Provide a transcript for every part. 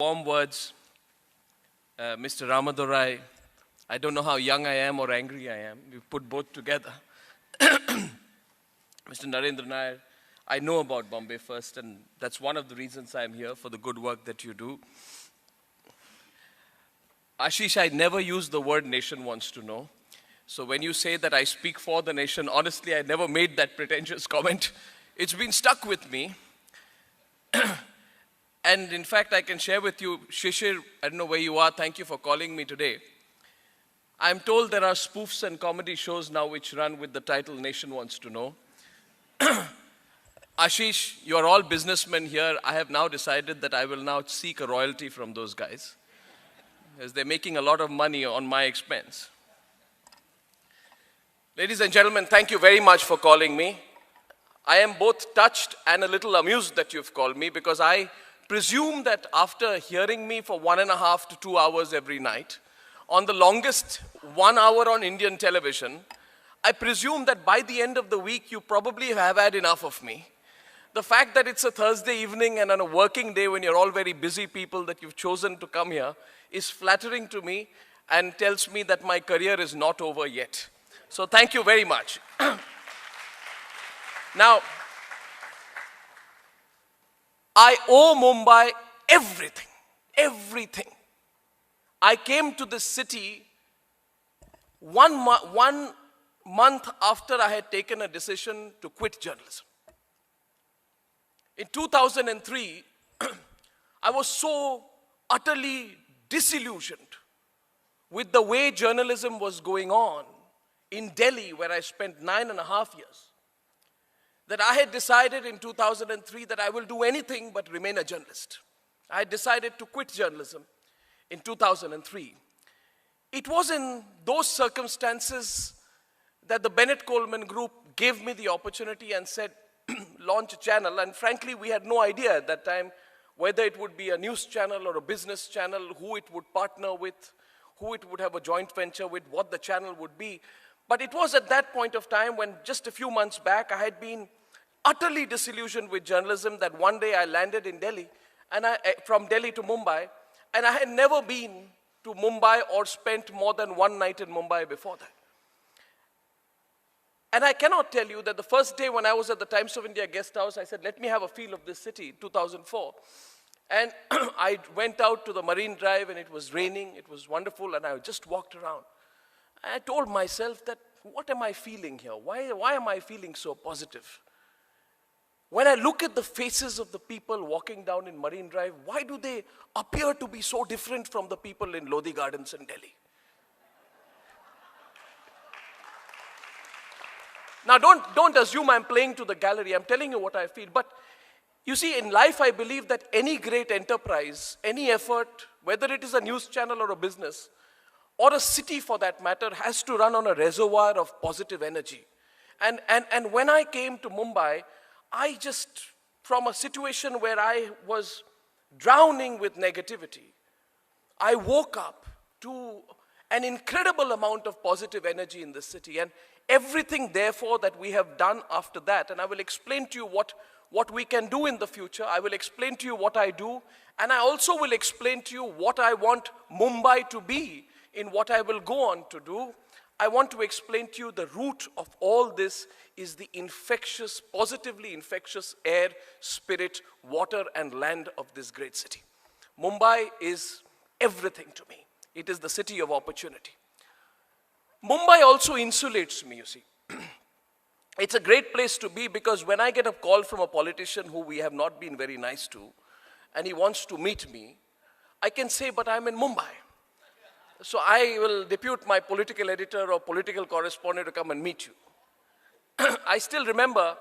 Warm words, Mr. Ramadorai. I don't know how young I am or angry I am. You put both together. Mr. Narendra Nair, I know about Bombay First, and that's one of the reasons I'm here, for the good work that you do. Ashish, I never use the word nation wants to know. So when you say that I speak for the nation, honestly, I never made that pretentious comment. It's been stuck with me. And in fact, I can share with you, Shishir, I don't know where you are, thank you for calling me today. I'm told there are spoofs and comedy shows now which run with the title Nation Wants to Know. Ashish, you're all businessmen here. I have now decided that I will now seek a royalty from those guys, as they're making a lot of money on my expense. Ladies and gentlemen, thank you very much for calling me. I am both touched and a little amused that you've called me, because I presume that after hearing me for 1.5 to 2 hours every night, on the longest 1 hour on Indian television, I presume that by the end of the week, you probably have had enough of me. The fact that it's a Thursday evening and on a working day when you're all very busy people that you've chosen to come here is flattering to me and tells me that my career is not over yet. So thank you very much. Now, I owe Mumbai everything, everything. I came to this city one month after I had taken a decision to quit journalism. In 2003, I was so utterly disillusioned with the way journalism was going on in Delhi, where I spent 9.5 years, that I had decided in 2003 that I will do anything but remain a journalist. I had decided to quit journalism in 2003. It was in those circumstances that the Bennett Coleman Group gave me the opportunity and said, launch a channel. And frankly, we had no idea at that time whether it would be a news channel or a business channel, who it would partner with, who it would have a joint venture with, what the channel would be. But it was at that point of time when just a few months back, I had been utterly disillusioned with journalism, that one day I landed in Delhi, and from Delhi to Mumbai, and I had never been to Mumbai or spent more than one night in Mumbai before that. And I cannot tell you that the first day when I was at the Times of India guest house, I said, let me have a feel of this city, 2004. And I went out to the Marine Drive, and it was raining, it was wonderful, and I just walked around. I told myself that, what am I feeling here? Why am I feeling so positive? When I look at the faces of the people walking down in Marine Drive, why do they appear to be so different from the people in Lodi Gardens in Delhi? Now, don't assume I'm playing to the gallery. I'm telling you what I feel. But you see, in life, I believe that any great enterprise, any effort, whether it is a news channel or a business, or a city for that matter, has to run on a reservoir of positive energy. And when I came to Mumbai, I just, from a situation where I was drowning with negativity, I woke up to an incredible amount of positive energy in this city. And everything, therefore, that we have done after that, and I will explain to you what we can do in the future. I will explain to you what I do, and I also will explain to you what I want Mumbai to be in what I will go on to do. I want to explain to you the root of all this is the infectious, positively infectious air, spirit, water, and land of this great city. Mumbai is everything to me. It is the city of opportunity. Mumbai also insulates me, you see. It's a great place to be, because when I get a call from a politician who we have not been very nice to, and he wants to meet me, I can say, but I'm in Mumbai. So I will depute my political editor or political correspondent to come and meet you. I still remember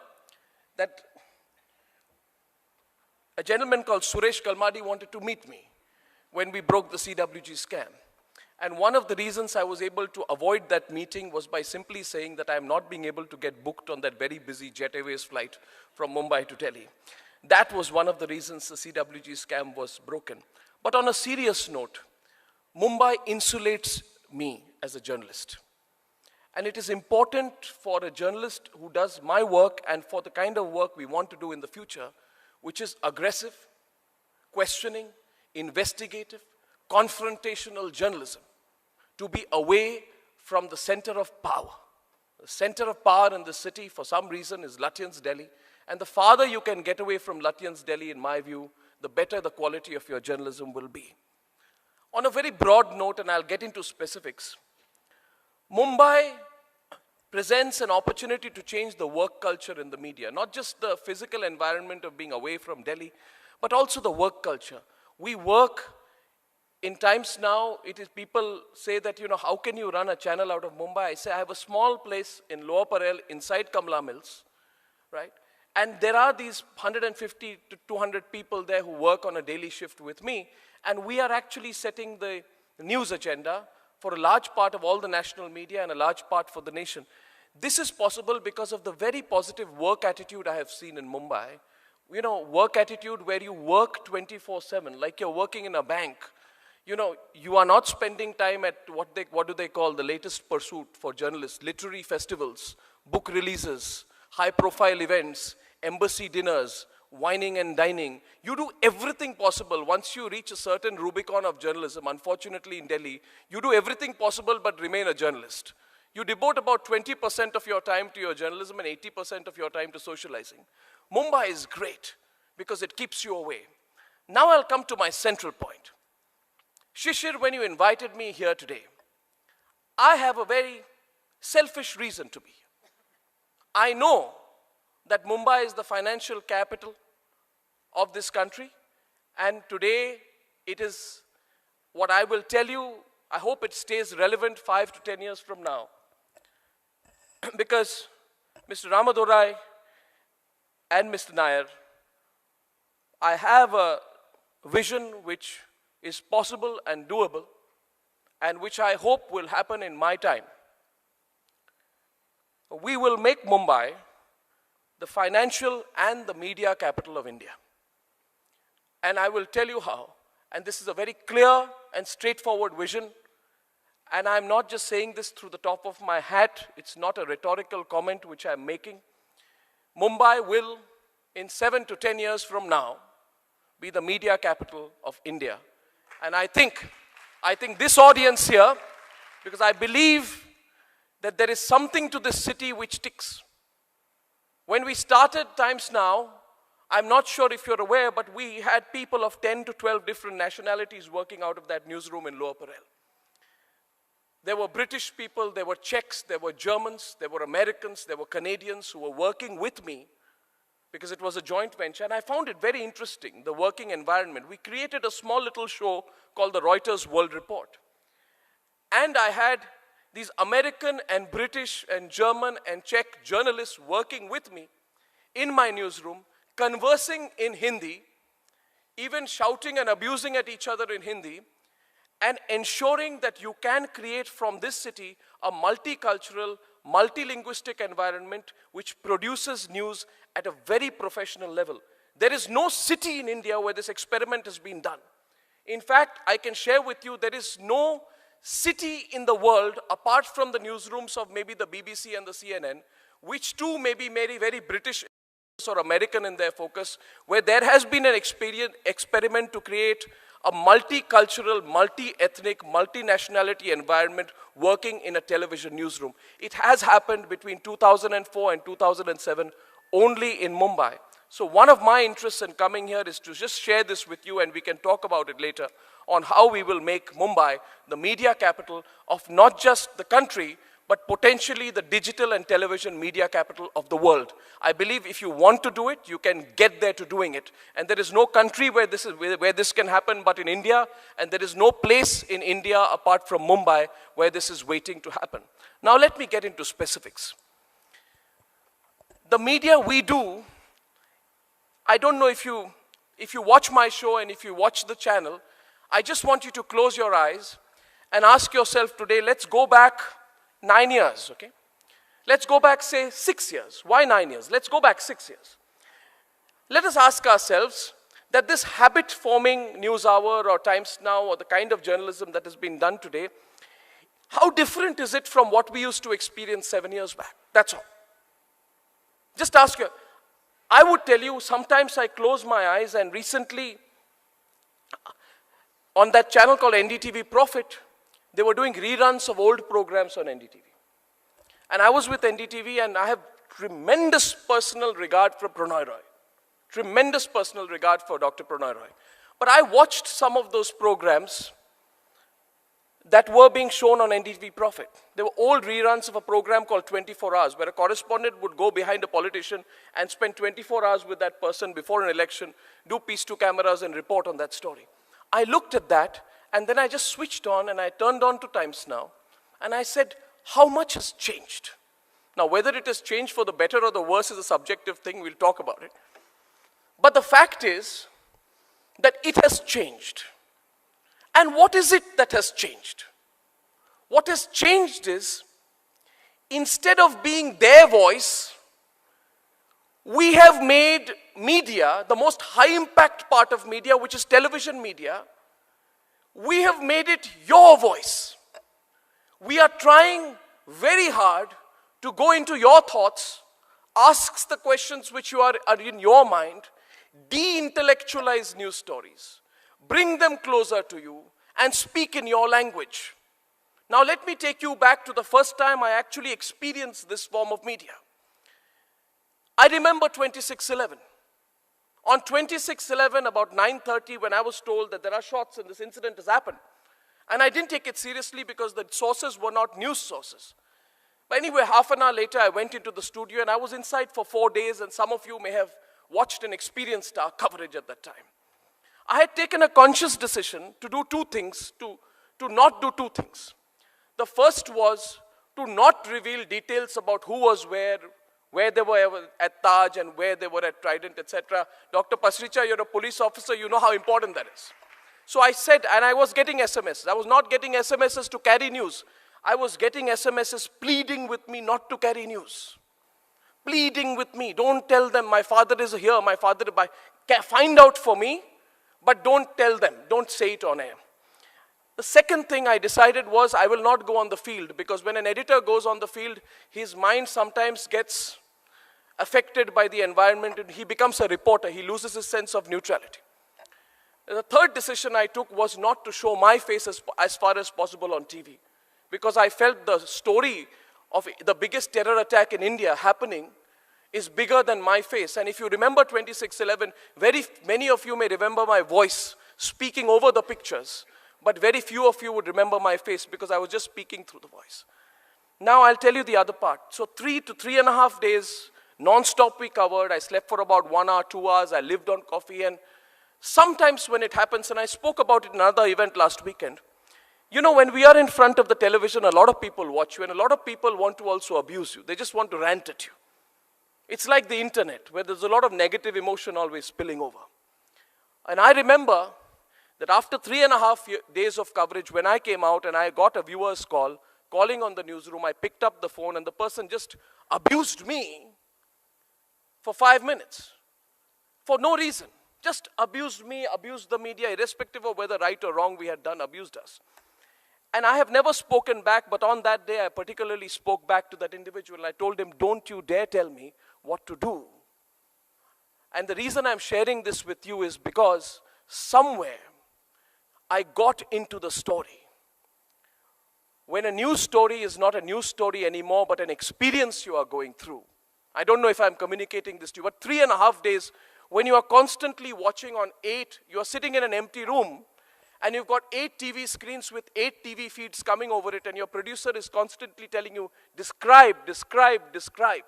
that a gentleman called Suresh Kalmadi wanted to meet me when we broke the CWG scam. And one of the reasons I was able to avoid that meeting was by simply saying that I am not being able to get booked on that very busy Jet Airways flight from Mumbai to Delhi. That was one of the reasons the CWG scam was broken. But on a serious note, Mumbai insulates me as a journalist. And it is important for a journalist who does my work and for the kind of work we want to do in the future, which is aggressive, questioning, investigative, confrontational journalism to be away from the center of power. The center of power in the city, for some reason, is Lutyens, Delhi. And the farther you can get away from Lutyens, Delhi, in my view, the better the quality of your journalism will be. On a very broad note, and I'll get into specifics, Mumbai presents an opportunity to change the work culture in the media, not just the physical environment of being away from Delhi, but also the work culture. We work in times now, it is people say that, how can you run a channel out of Mumbai? I say, I have a small place in Lower Parel inside Kamla Mills, right? And there are these 150 to 200 people there who work on a daily shift with me, and we are actually setting the news agenda for a large part of all the national media and a large part for the nation. This is possible because of the very positive work attitude I have seen in Mumbai. Work attitude where you work 24/7, like you're working in a bank. You are not spending time at what do they call the latest pursuit for journalists, literary festivals, book releases, high-profile events, embassy dinners, wining and dining. You do everything possible. Once you reach a certain Rubicon of journalism, unfortunately in Delhi, you do everything possible but remain a journalist. You devote about 20% of your time to your journalism and 80% of your time to socializing. Mumbai is great because it keeps you away. Now I'll come to my central point. Shishir, when you invited me here today, I have a very selfish reason to be here. I know that Mumbai is the financial capital of this country, and today it is what I will tell you. I hope it stays relevant 5 to 10 years from now. Because Mr. Ramadorai and Mr. Nair, I have a vision which is possible and doable, and which I hope will happen in my time. We will make Mumbai the financial and the media capital of India. And I will tell you how. And this is a very clear and straightforward vision. And I'm not just saying this through the top of my hat. It's not a rhetorical comment which I'm making. Mumbai will, in 7 to 10 years from now, be the media capital of India. And I think this audience here, because I believe that there is something to this city which ticks. When we started Times Now, I'm not sure if you're aware, but we had people of 10 to 12 different nationalities working out of that newsroom in Lower Parel. There were British people, there were Czechs, there were Germans, there were Americans, there were Canadians who were working with me because it was a joint venture, and I found it very interesting, the working environment. We created a small little show called the Reuters World Report. And I had these American and British and German and Czech journalists working with me in my newsroom, conversing in Hindi, even shouting and abusing at each other in Hindi, and ensuring that you can create from this city a multicultural, multilinguistic environment which produces news at a very professional level. There is no city in India where this experiment has been done. In fact, I can share with you there is no city in the world, apart from the newsrooms of maybe the BBC and the CNN, which too may be very British or American in their focus, where there has been an experiment to create a multicultural, multi-ethnic, multinationality environment working in a television newsroom. It has happened between 2004 and 2007 only in Mumbai. So one of my interests in coming here is to just share this with you, and we can talk about it later, on how we will make Mumbai the media capital of not just the country, but potentially the digital and television media capital of the world. I believe if you want to do it, you can get there to doing it. And there is no country where this can happen but in India, and there is no place in India apart from Mumbai where this is waiting to happen. Now let me get into specifics. The media we do, I don't know if you watch my show and if you watch the channel, I just want you to close your eyes and ask yourself today, let's go back 9 years, okay? Let's go back, say, 6 years. Why 9 years? Let's go back 6 years. Let us ask ourselves that this habit-forming news hour or Times Now or the kind of journalism that has been done today, how different is it from what we used to experience 7 years back? That's all. Just ask you. I would tell you, sometimes I close my eyes, and recently, on that channel called NDTV Profit, they were doing reruns of old programs on NDTV. And I was with NDTV, and I have tremendous personal regard for Prannoy Roy. Tremendous personal regard for Dr. Prannoy Roy. But I watched some of those programs that were being shown on NDTV Profit. They were old reruns of a program called 24 Hours, where a correspondent would go behind a politician and spend 24 hours with that person before an election, do piece to cameras and report on that story. I looked at that, and then I just switched on and I turned on to Times Now, and I said, how much has changed? Now, whether it has changed for the better or the worse is a subjective thing, we'll talk about it. But the fact is that it has changed. And what is it that has changed? What has changed is, instead of being their voice, we have made media, the most high impact part of media, which is television media, we have made it your voice. We are trying very hard to go into your thoughts, ask the questions which are in your mind, de-intellectualize news stories, bring them closer to you, and speak in your language. Now let me take you back to the first time I actually experienced this form of media. I remember 26/11. On 26/11, about 9:30, when I was told that there are shots and this incident has happened, and I didn't take it seriously because the sources were not news sources. But anyway, half an hour later, I went into the studio, and I was inside for 4 days, and some of you may have watched and experienced our coverage at that time. I had taken a conscious decision to do two things, to not do two things. The first was to not reveal details about who was where they were at Taj and where they were at Trident, etc. Dr. Pasricha, you're a police officer, you know how important that is. So I said, and I was getting SMSs. I was not getting SMSs to carry news. I was getting SMSs pleading with me not to carry news. Pleading with me, don't tell them my father is here, my father, find out for me, but don't tell them, don't say it on air. The second thing I decided was I will not go on the field, because when an editor goes on the field, his mind sometimes gets affected by the environment and he becomes a reporter. He loses his sense of neutrality. The third decision I took was not to show my face as far as possible on TV, because I felt the story of the biggest terror attack in India happening is bigger than my face. And if you remember 26/11, very many of you may remember my voice speaking over the pictures, but very few of you would remember my face because I was just speaking through the voice. Now I'll tell you the other part. So 3 to 3.5 days, non-stop we covered. I slept for about 1 hour, 2 hours. I lived on coffee. And sometimes when it happens, and I spoke about it in another event last weekend, you know, when we are in front of the television, a lot of people watch you, and a lot of people want to also abuse you. They just want to rant at you. It's like the internet, where there's a lot of negative emotion always spilling over. And I remember that after 3.5 days of coverage, when I came out and I got a viewer's call, calling on the newsroom, I picked up the phone and the person just abused me for 5 minutes. For no reason. Just abused me, abused the media, irrespective of whether right or wrong we had done, abused us. And I have never spoken back, but on that day I particularly spoke back to that individual. I told him, don't you dare tell me what to do. And the reason I'm sharing this with you is because somewhere I got into the story. When a news story is not a news story anymore, but an experience you are going through. I don't know if I'm communicating this to you, but 3.5 days, when you are constantly watching on 8, you are sitting in an empty room, and you've got 8 TV screens with 8 TV feeds coming over it, and your producer is constantly telling you, describe, describe, describe.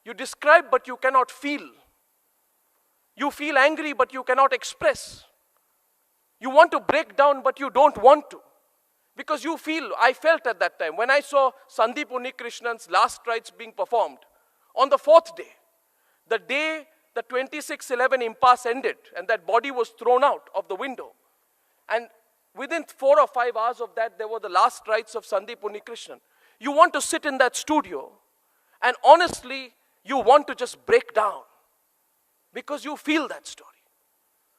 You describe, but you cannot feel. You feel angry, but you cannot express. You want to break down, but you don't want to. Because you feel, I felt at that time, when I saw Sandeep Unnikrishnan's last rites being performed, on the 4th day, the day the 26/11 impasse ended, and that body was thrown out of the window. And within 4 or 5 hours of that, there were the last rites of Sandeep Unnikrishnan. You want to sit in that studio, and honestly, you want to just break down. Because you feel that story.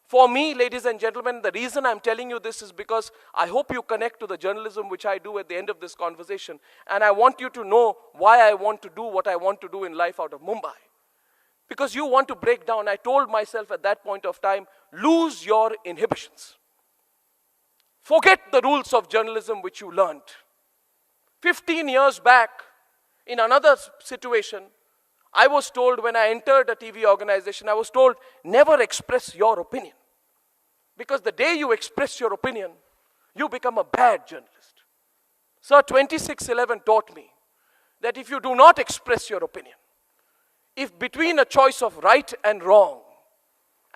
For me, ladies and gentlemen, the reason I'm telling you this is because I hope you connect to the journalism which I do at the end of this conversation. And I want you to know why I want to do what I want to do in life out of Mumbai. Because you want to break down. I told myself at that point of time, lose your inhibitions. Forget the rules of journalism which you learned. 15 years back, in another situation, I was told when I entered a TV organization, I was told, never express your opinion. Because the day you express your opinion, you become a bad journalist. Sir, 2611 taught me that if you do not express your opinion, if between a choice of right and wrong,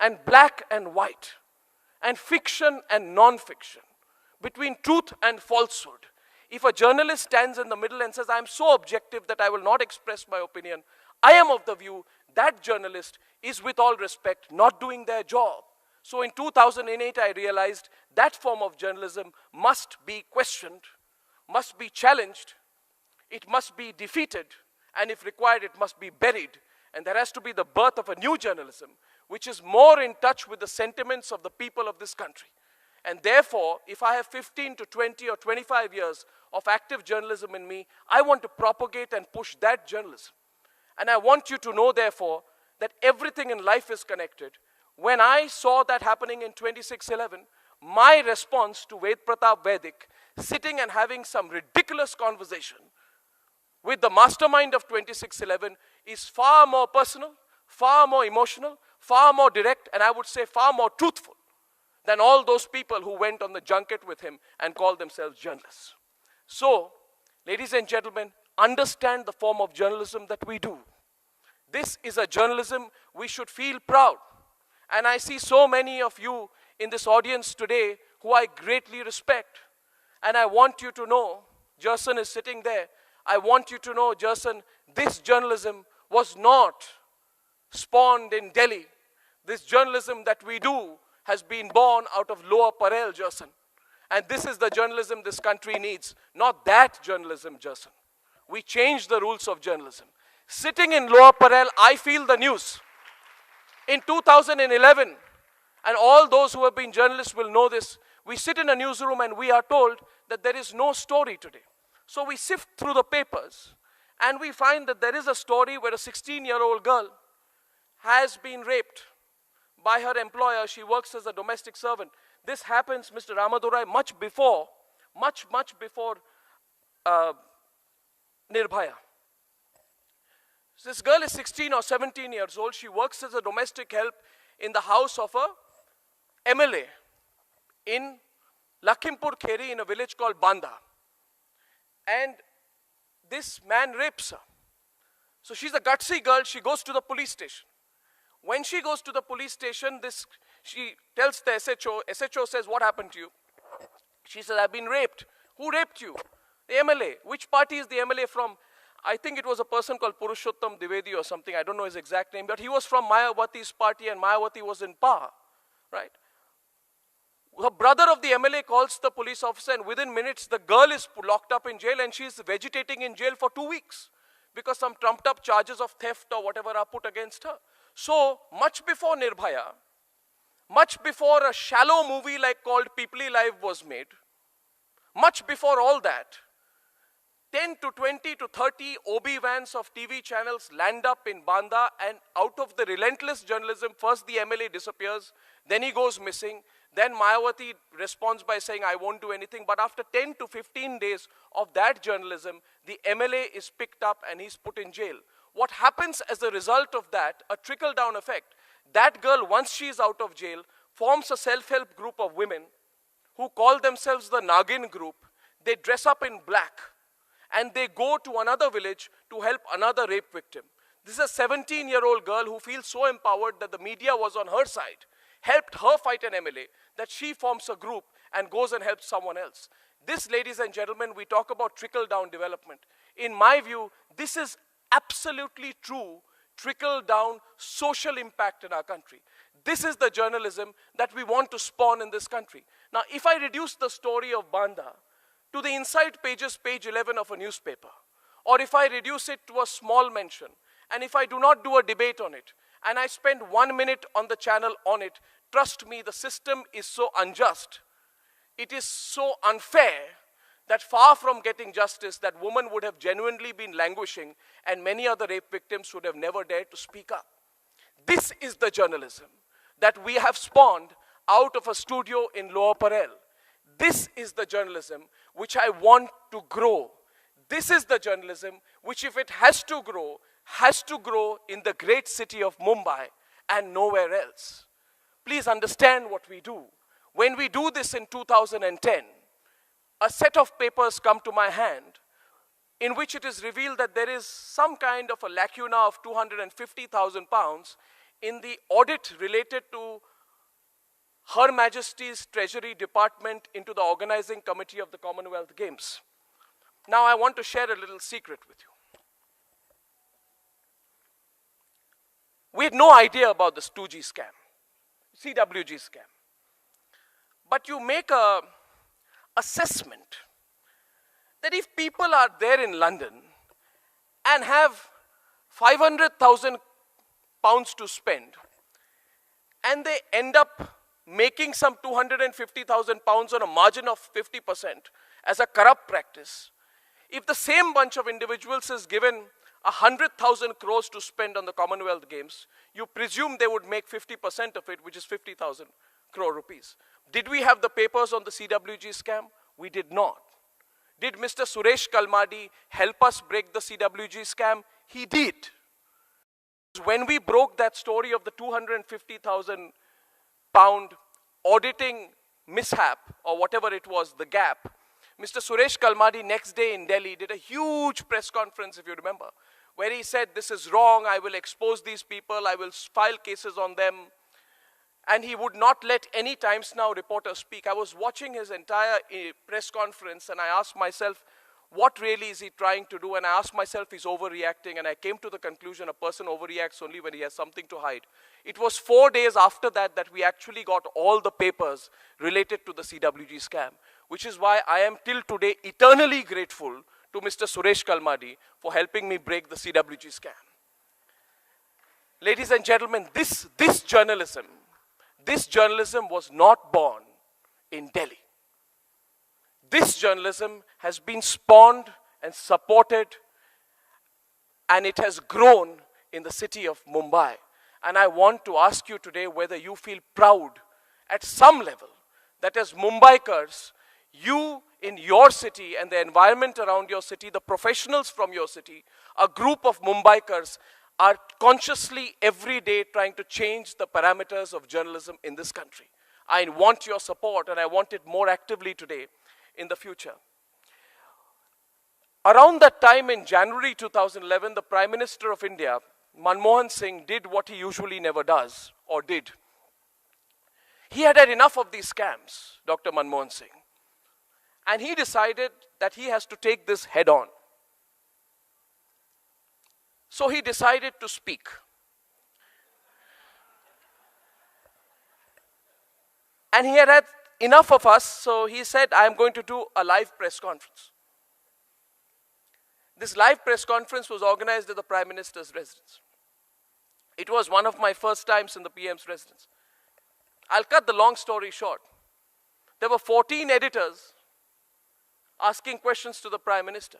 and black and white, and fiction and non-fiction, between truth and falsehood, if a journalist stands in the middle and says, I am so objective that I will not express my opinion, I am of the view that journalist is, with all respect, not doing their job. So in 2008, I realized that form of journalism must be questioned, must be challenged, it must be defeated, and if required, it must be buried. And there has to be the birth of a new journalism, which is more in touch with the sentiments of the people of this country. And therefore, if I have 15 to 20 or 25 years of active journalism in me, I want to propagate and push that journalism. And I want you to know, therefore, that everything in life is connected. When I saw that happening in 2611, my response to Ved Pratap Vedic, sitting and having some ridiculous conversation with the mastermind of 2611, is far more personal, far more emotional, far more direct, and I would say far more truthful than all those people who went on the junket with him and called themselves journalists. So, ladies and gentlemen, understand the form of journalism that we do. This is a journalism we should feel proud. And I see so many of you in this audience today who I greatly respect. And I want you to know, Jerson is sitting there, I want you to know, Jerson, this journalism was not spawned in Delhi. This journalism that we do has been born out of Lower Parel, Jerson. And this is the journalism this country needs, not that journalism, Jerson. We changed the rules of journalism. Sitting in Lower Parel, I feel the news. In 2011, and all those who have been journalists will know this, we sit in a newsroom and we are told that there is no story today. So we sift through the papers and we find that there is a story where a 16-year-old girl has been raped by her employer. She works as a domestic servant. This happens, Mr. Ramadurai, much before Nirbhaya. So this girl is 16 or 17 years old. She works as a domestic help in the house of a MLA in Lakhimpur Kheri in a village called Banda. And this man rapes her. So she's a gutsy girl. She goes to the police station. When she goes to the police station, she tells the SHO. SHO says, what happened to you? She says, I've been raped. Who raped you? The MLA. Which party is the MLA from? I think it was a person called Purushottam Dwivedi or something. I don't know his exact name. But he was from Mayawati's party and Mayawati was in power. Right? Her brother of the MLA calls the police officer and within minutes the girl is locked up in jail and she's vegetating in jail for 2 weeks because some trumped up charges of theft or whatever are put against her. So, much before Nirbhaya, much before a shallow movie like called Peoply Live was made, much before all that, 10 to 20 to 30 OB vans of TV channels land up in Banda, and out of the relentless journalism, first the MLA disappears, then he goes missing, then Mayawati responds by saying, I won't do anything. But after 10 to 15 days of that journalism, the MLA is picked up and he's put in jail. What happens as a result of that, a trickle-down effect, that girl, once she is out of jail, forms a self-help group of women who call themselves the Nagin group. They dress up in black and they go to another village to help another rape victim. This is a 17-year-old girl who feels so empowered that the media was on her side, helped her fight an MLA, that she forms a group and goes and helps someone else. This, ladies and gentlemen, we talk about trickle-down development. In my view, this is absolutely true trickle-down social impact in our country. This is the journalism that we want to spawn in this country. Now, if I reduce the story of Banda to the inside pages, page 11 of a newspaper, or if I reduce it to a small mention, and if I do not do a debate on it, and I spend 1 minute on the channel on it, trust me, the system is so unjust, it is so unfair, that far from getting justice, that woman would have genuinely been languishing and many other rape victims would have never dared to speak up. This is the journalism that we have spawned out of a studio in Lower Parel. This is the journalism which I want to grow. This is the journalism which, if it has to grow in the great city of Mumbai and nowhere else. Please understand what we do. When we do this in 2010, a set of papers come to my hand in which it is revealed that there is some kind of a lacuna of 250,000 pounds in the audit related to Her Majesty's Treasury Department into the organizing committee of the Commonwealth Games. Now I want to share a little secret with you. We had no idea about this 2G scam, CWG scam. But you make a assessment that if people are there in London and have 500,000 pounds to spend, and they end up making some 250,000 pounds on a margin of 50% as a corrupt practice, if the same bunch of individuals is given 100,000 crores to spend on the Commonwealth Games, you presume they would make 50% of it, which is 50,000 crore rupees. Did we have the papers on the CWG scam? We did not. Did Mr. Suresh Kalmadi help us break the CWG scam? He did. When we broke that story of the 250,000 pound auditing mishap, or whatever it was, the gap, Mr. Suresh Kalmadi next day in Delhi did a huge press conference, if you remember, where he said, this is wrong, I will expose these people, I will file cases on them. And he would not let any Times Now reporter speak. I was watching his entire press conference and I asked myself, what really is he trying to do? And I asked myself, he's overreacting. And I came to the conclusion, a person overreacts only when he has something to hide. It was 4 days after that that we actually got all the papers related to the CWG scam, which is why I am till today eternally grateful to Mr. Suresh Kalmadi for helping me break the CWG scam. Ladies and gentlemen, this journalism was not born in Delhi. This journalism has been spawned and supported, and it has grown in the city of Mumbai. And I want to ask you today whether you feel proud at some level that as Mumbaikars, you in your city and the environment around your city, the professionals from your city, a group of Mumbaikars are consciously every day trying to change the parameters of journalism in this country. I want your support, and I want it more actively today in the future. Around that time in January 2011, the Prime Minister of India, Manmohan Singh, did what he usually never does, or did. He had had enough of these scams, Dr. Manmohan Singh. And he decided that he has to take this head on. So he decided to speak. And he had had enough of us, so he said, I am going to do a live press conference. This live press conference was organized at the Prime Minister's residence. It was one of my first times in the PM's residence. I'll cut the long story short. There were 14 editors asking questions to the Prime Minister.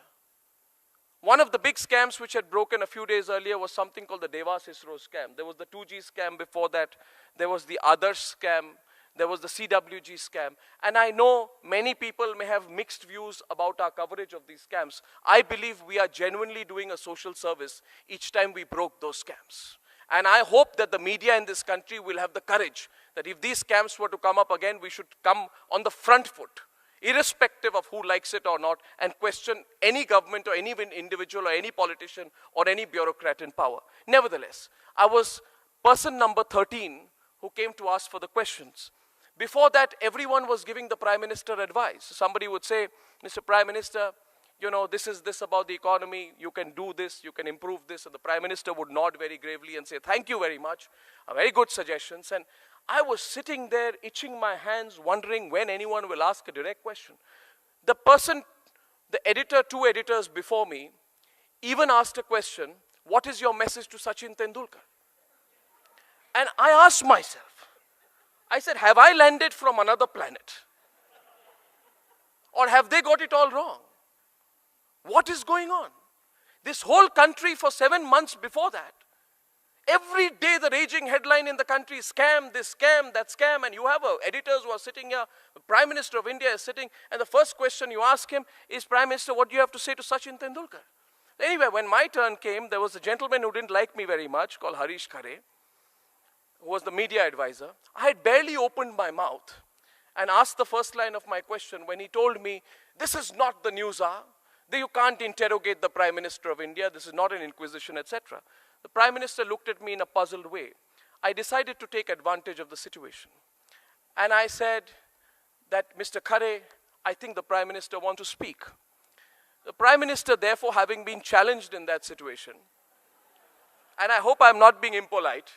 One of the big scams which had broken a few days earlier was something called the Devas ISRO scam. There was the 2G scam before that. There was the Adarsh scam. There was the CWG scam. And I know many people may have mixed views about our coverage of these scams. I believe we are genuinely doing a social service each time we broke those scams. And I hope that the media in this country will have the courage that if these scams were to come up again, we should come on the front foot, irrespective of who likes it or not, and question any government or any individual or any politician or any bureaucrat in power. Nevertheless, I was person number 13 who came to ask for the questions. Before that, everyone was giving the Prime Minister advice. Somebody would say, Mr. Prime Minister, you know, this is this about the economy, you can do this, you can improve this. And the Prime Minister would nod very gravely and say, thank you very much, very good suggestions. And I was sitting there itching my hands, wondering when anyone will ask a direct question. The person, the editor, 2 editors before me, even asked a question, what is your message to Sachin Tendulkar? And I asked myself, I said, have I landed from another planet? Or have they got it all wrong? What is going on? This whole country for 7 months before that, Every day the raging headline in the country is scam, this scam, that scam, and you have editors who are sitting here, the Prime Minister of India is sitting, and the first question you ask him is, Prime Minister, what do you have to say to Sachin Tendulkar? Anyway, when my turn came, there was a gentleman who didn't like me very much, called Harish Khare, who was the media advisor. I had barely opened my mouth and asked the first line of my question when he told me, this is not the news hour, you can't interrogate the Prime Minister of India, this is not an inquisition, etc. The Prime Minister looked at me in a puzzled way. I decided to take advantage of the situation. And I said that, Mr. Khare, I think the Prime Minister wants to speak. The Prime Minister, therefore, having been challenged in that situation, and I hope I'm not being impolite,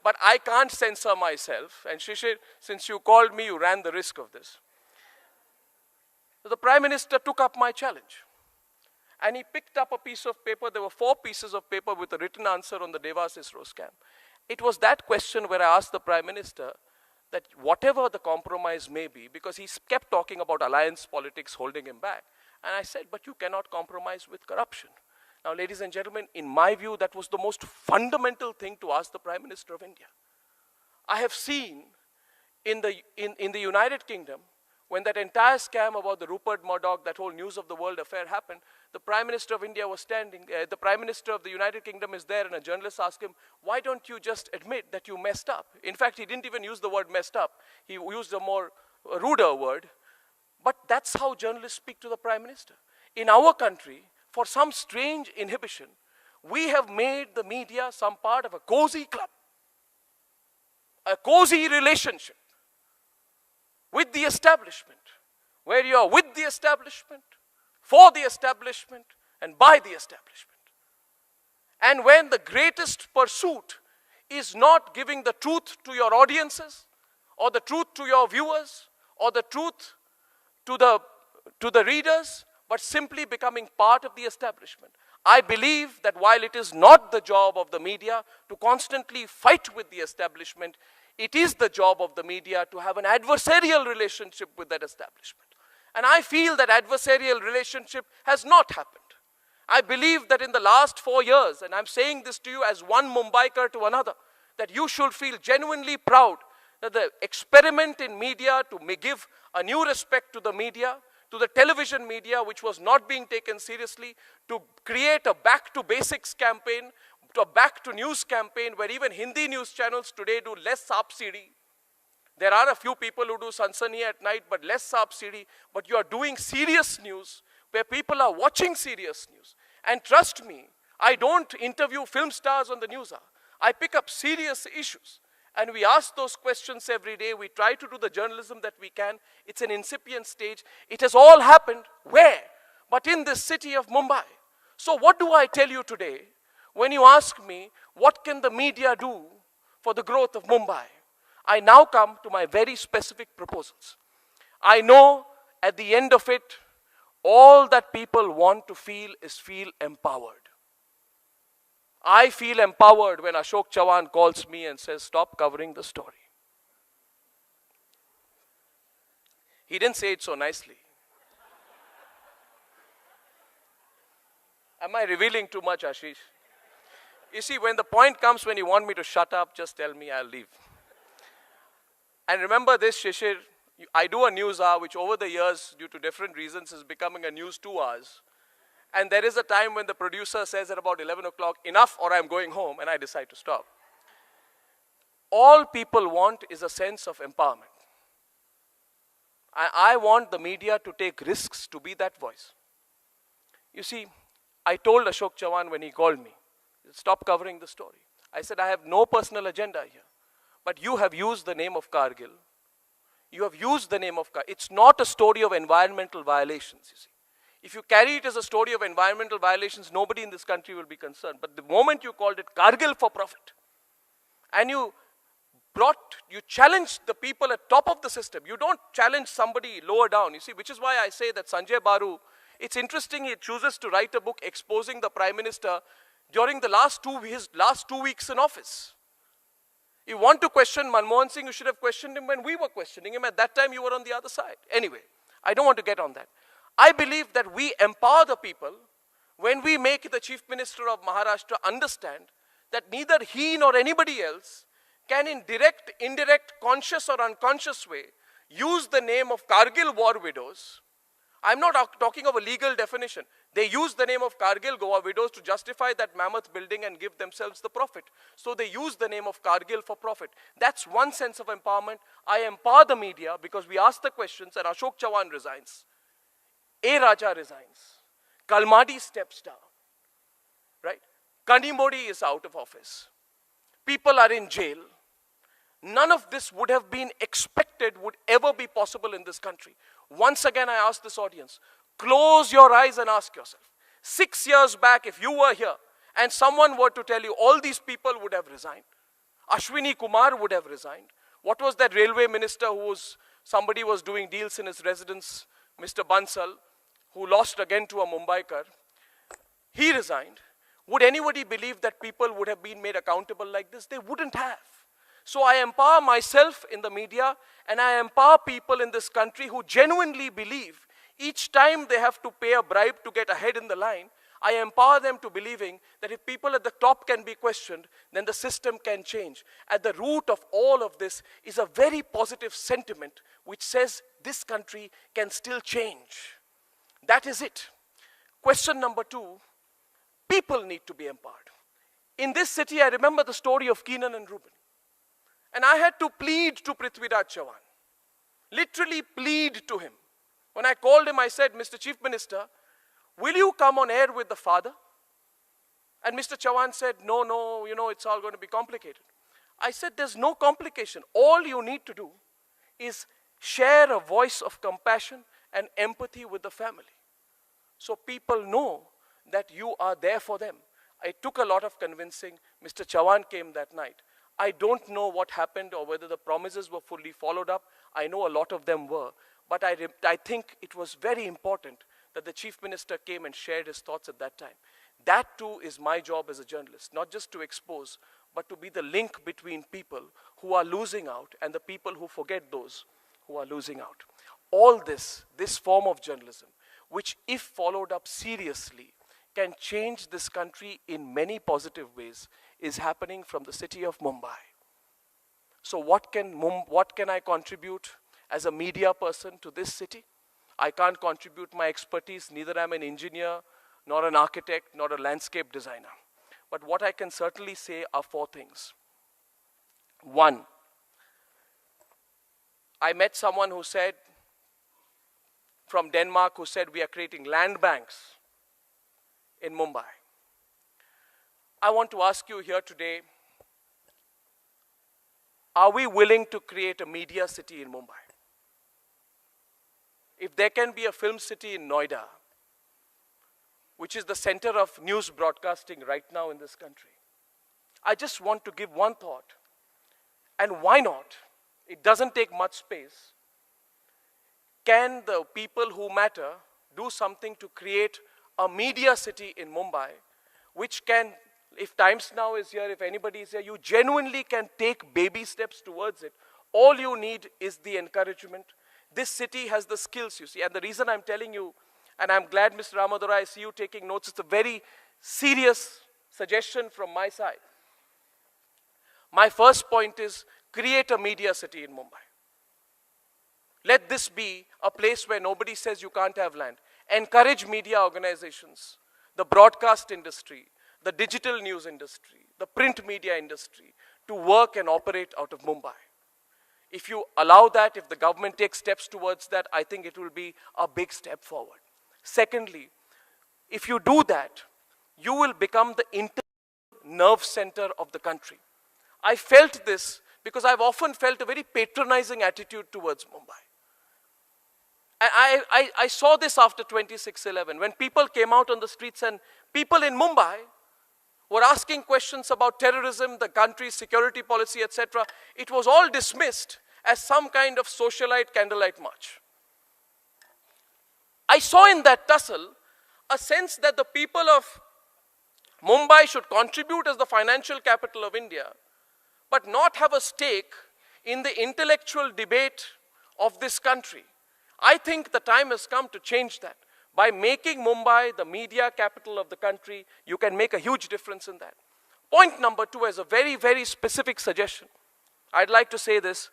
but I can't censor myself, and Shishir, since you called me, you ran the risk of this. The Prime Minister took up my challenge. And he picked up a piece of paper. There were 4 pieces of paper with a written answer on the Devas ISRO scam. It was that question where I asked the Prime Minister that whatever the compromise may be, because he kept talking about alliance politics holding him back. And I said, but you cannot compromise with corruption. Now, ladies and gentlemen, in my view, that was the most fundamental thing to ask the Prime Minister of India. I have seen in the United Kingdom, when that entire scam about the Rupert Murdoch, that whole News of the World affair happened, the Prime Minister of India was standing, the Prime Minister of the United Kingdom is there, and a journalist asked him, why don't you just admit that you messed up? In fact, he didn't even use the word messed up. He used a more ruder word. But that's how journalists speak to the Prime Minister. In our country, for some strange inhibition, we have made the media some part of a cozy club, a cozy relationship with the establishment, where you are with the establishment, for the establishment, and by the establishment. And when the greatest pursuit is not giving the truth to your audiences, or the truth to your viewers, or the truth to the readers, but simply becoming part of the establishment. I believe that while it is not the job of the media to constantly fight with the establishment, it is the job of the media to have an adversarial relationship with that establishment. And I feel that adversarial relationship has not happened. I believe that in the last 4 years, and I'm saying this to you as one Mumbaiker to another, that you should feel genuinely proud that the experiment in media to give a new respect to the media, to the television media, which was not being taken seriously, to create a back to basics campaign, to a back to news campaign, where even Hindi news channels today do less Saap Sidi. There are a few people who do Sansani at night, but less Saap Sidi. But you are doing serious news, where people are watching serious news. And trust me, I don't interview film stars on the news hour. I pick up serious issues. And we ask those questions every day. We try to do the journalism that we can. It's an incipient stage. It has all happened. Where? But in this city of Mumbai. So what do I tell you today when you ask me, what can the media do for the growth of Mumbai? I now come to my very specific proposals. I know at the end of it, all that people want to feel is feel empowered. I feel empowered when Ashok Chavan calls me and says, stop covering the story. He didn't say it so nicely. Am I revealing too much, Ashish? You see, when the point comes when you want me to shut up, just tell me, I'll leave. And remember this, Shishir, I do a news hour, which over the years, due to different reasons, is becoming a news 2 hours. And there is a time when the producer says at about 11 o'clock, enough, or I'm going home, and I decide to stop. All people want is a sense of empowerment. I want the media to take risks to be that voice. You see, I told Ashok Chavan when he called me, stop covering the story. I said, I have no personal agenda here. But you have used the name of Kargil. You have used the name of Kargil. It's not a story of environmental violations, you see. If you carry it as a story of environmental violations, nobody in this country will be concerned. But the moment you called it Kargil for profit, and you challenged the people at top of the system, you don't challenge somebody lower down, you see, which is why I say that Sanjay Baru, it's interesting he chooses to write a book exposing the Prime Minister during his last 2 weeks in office. You want to question Manmohan Singh, you should have questioned him when we were questioning him. At that time, you were on the other side. Anyway, I don't want to get on that. I believe that we empower the people when we make the Chief Minister of Maharashtra understand that neither he nor anybody else can in direct, indirect, conscious or unconscious way use the name of Kargil war widows. I'm not talking of a legal definition. They use the name of Kargil war widows to justify that mammoth building and give themselves the profit. So they use the name of Kargil for profit. That's one sense of empowerment. I empower the media because we ask the questions, and Ashok Chavan resigns. A. Raja resigns. Kalmadi steps down. Right? Kani Modi is out of office. People are in jail. None of this would have been expected, would ever be possible in this country. Once again, I ask this audience, close your eyes and ask yourself, 6 years back, if you were here and someone were to tell you all these people would have resigned, Ashwini Kumar would have resigned. What was that railway minister somebody was doing deals in his residence, Mr. Bansal, who lost again to a Mumbaikar? He resigned. Would anybody believe that people would have been made accountable like this? They wouldn't have. So I empower myself in the media, and I empower people in this country who genuinely believe each time they have to pay a bribe to get ahead in the line, I empower them to believing that if people at the top can be questioned, then the system can change. At the root of all of this is a very positive sentiment which says this country can still change. That is it. Question number 2, people need to be empowered. In this city, I remember the story of Keenan and Reuben. And I had to plead to Prithviraj Chavan, literally plead to him. When I called him, I said, Mr. Chief Minister, will you come on air with the father? And Mr. Chavan said, no, it's all going to be complicated. I said, there's no complication. All you need to do is share a voice of compassion and empathy with the family. So people know that you are there for them. It took a lot of convincing. Mr. Chavan came that night. I don't know what happened or whether the promises were fully followed up. I know a lot of them were. But I think it was very important that the Chief Minister came and shared his thoughts at that time. That too is my job as a journalist, not just to expose, but to be the link between people who are losing out and the people who forget those who are losing out. All this form of journalism, which if followed up seriously, can change this country in many positive ways, is happening from the city of Mumbai. So what can I contribute as a media person to this city? I can't contribute my expertise, neither am I an engineer, nor an architect, nor a landscape designer. But what I can certainly say are 4 things. 1, I met someone who said, from Denmark, who said we are creating land banks in Mumbai. I want to ask you here today, are we willing to create a media city in Mumbai? If there can be a film city in Noida, which is the center of news broadcasting right now in this country, I just want to give one thought. And why not? It doesn't take much space. Can the people who matter do something to create a media city in Mumbai, which can, if Times Now is here, if anybody is here, you genuinely can take baby steps towards it. All you need is the encouragement. This city has the skills, you see. And the reason I'm telling you, and I'm glad, Mr. Ramadura, I see you taking notes, it's a very serious suggestion from my side. My first point is create a media city in Mumbai. Let this be a place where nobody says you can't have land. Encourage media organizations, the broadcast industry, the digital news industry, the print media industry to work and operate out of Mumbai. If you allow that, if the government takes steps towards that, I think it will be a big step forward. Secondly, if you do that, you will become the internal nerve center of the country. I felt this because I've often felt a very patronizing attitude towards Mumbai. I saw this after 26/11, when people came out on the streets and people in Mumbai were asking questions about terrorism, the country's security policy, etc. It was all dismissed as some kind of socialite candlelight march. I saw in that tussle a sense that the people of Mumbai should contribute as the financial capital of India, but not have a stake in the intellectual debate of this country. I think the time has come to change that. By making Mumbai the media capital of the country, you can make a huge difference in that. Point number 2 is a very, very specific suggestion. I'd like to say this,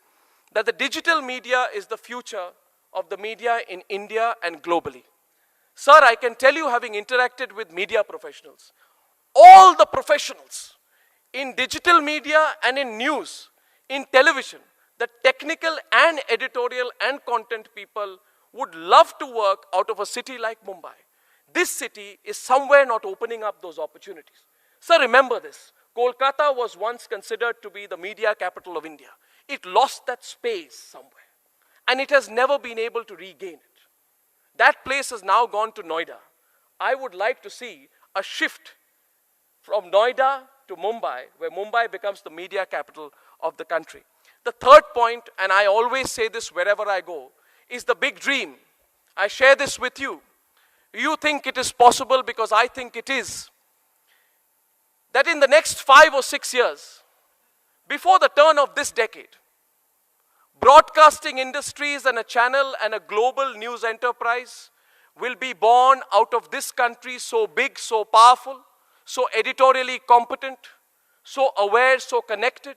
that the digital media is the future of the media in India and globally. Sir, I can tell you, having interacted with media professionals, all the professionals in digital media and in news, in television, the technical and editorial and content people would love to work out of a city like Mumbai. This city is somewhere not opening up those opportunities. Sir, remember this. Kolkata was once considered to be the media capital of India. It lost that space somewhere, and it has never been able to regain it. That place has now gone to Noida. I would like to see a shift from Noida to Mumbai, where Mumbai becomes the media capital of the country. The third point, and I always say this wherever I go, is the big dream. I share this with you. You think it is possible because I think it is. That in the next 5 or 6 years, before the turn of this decade, broadcasting industries and a channel and a global news enterprise will be born out of this country, so big, so powerful, so editorially competent, so aware, so connected.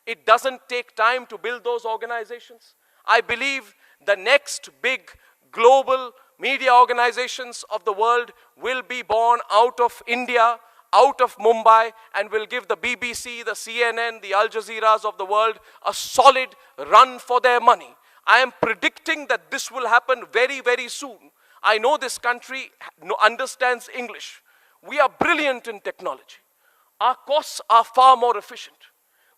It doesn't take time to build those organizations. I believe the next big global media organizations of the world will be born out of India, out of Mumbai, and will give the BBC, the CNN, the Al Jazeeras of the world a solid run for their money. I am predicting that this will happen very, very soon. I know this country understands English. We are brilliant in technology. Our costs are far more efficient.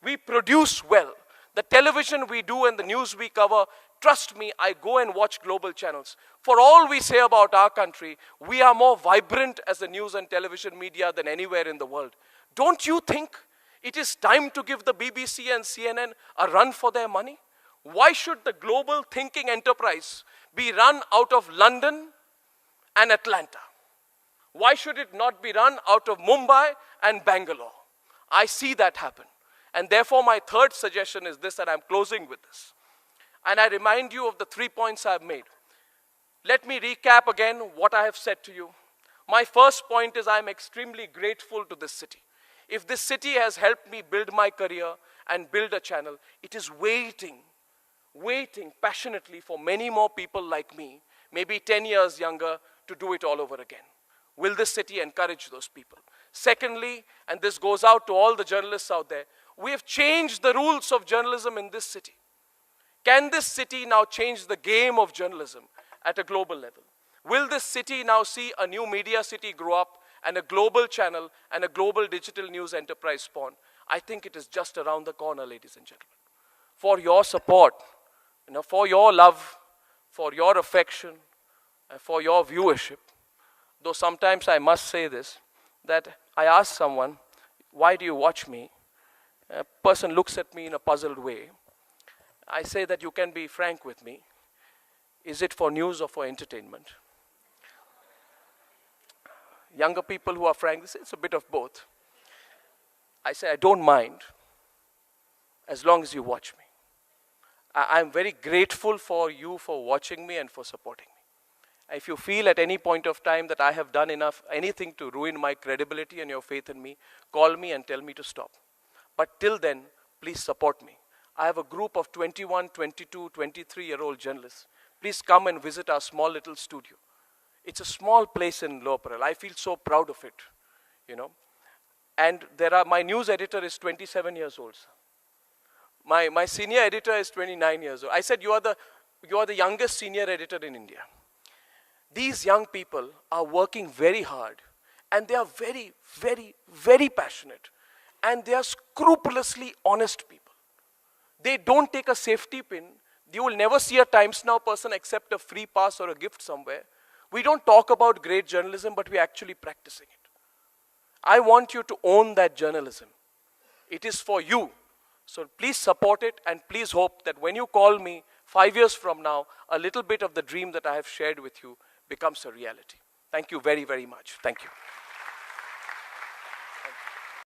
We produce well. The television we do and the news we cover, trust me, I go and watch global channels. For all we say about our country, we are more vibrant as a news and television media than anywhere in the world. Don't you think it is time to give the BBC and CNN a run for their money? Why should the global thinking enterprise be run out of London and Atlanta? Why should it not be run out of Mumbai and Bangalore? I see that happen. And therefore, my third suggestion is this, and I'm closing with this. And I remind you of the 3 points I've made. Let me recap again what I have said to you. My first point is I'm extremely grateful to this city. If this city has helped me build my career and build a channel, it is waiting passionately for many more people like me, maybe 10 years younger, to do it all over again. Will this city encourage those people? Secondly, and this goes out to all the journalists out there, we have changed the rules of journalism in this city. Can this city now change the game of journalism at a global level? Will this city now see a new media city grow up and a global channel and a global digital news enterprise spawn? I think it is just around the corner, ladies and gentlemen. For your support, for your love, for your affection, and for your viewership, though sometimes I must say this, that I ask someone, why do you watch me? A person looks at me in a puzzled way. I say that you can be frank with me. Is it for news or for entertainment? Younger people who are frank, they say it's a bit of both. I say I don't mind as long as you watch me. I'm very grateful for you for watching me and for supporting me. If you feel at any point of time that I have done anything to ruin my credibility and your faith in me, call me and tell me to stop. But till then, please support me. I have a group of 21, 22, 23-year-old journalists. Please come and visit our small little studio. It's a small place in Lower Parel. I feel so proud of it, And my news editor is 27 years old. My senior editor is 29 years old. I said, you are the youngest senior editor in India. These young people are working very hard, and they are very, very, very passionate. And they are scrupulously honest people. They don't take a safety pin. You will never see a Times Now person accept a free pass or a gift somewhere. We don't talk about great journalism, but we're actually practicing it. I want you to own that journalism. It is for you. So please support it, and please hope that when you call me 5 years from now, a little bit of the dream that I have shared with you becomes a reality. Thank you very, very much. Thank you.